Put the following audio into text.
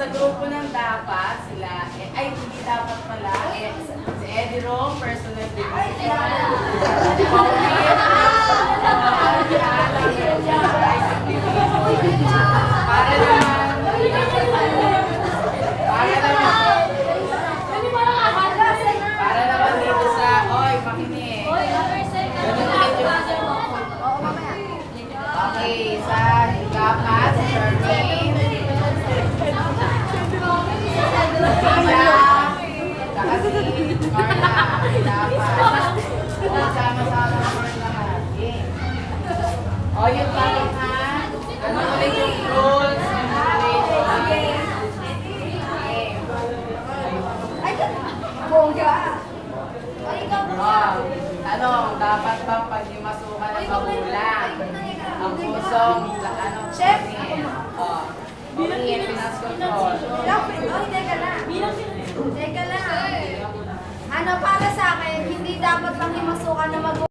sa grupo ng dapat sila, ay hindi dapat pala, si Eddie Rome, personal division, si Pauline, para naman, dito sa, oy, makinig. Okay, sa dapat, si Charmaine, saka si Carla, dapat. Sama-sama lahat. O, yun lang ha. Ano ulit yung rules? Ano, dapat bang pagdimasukan ng magulang? Ang pusong, ano, chef? Finance control. Teka lang. Ano para sa akin, hindi dapat lang himasukan ng magulang.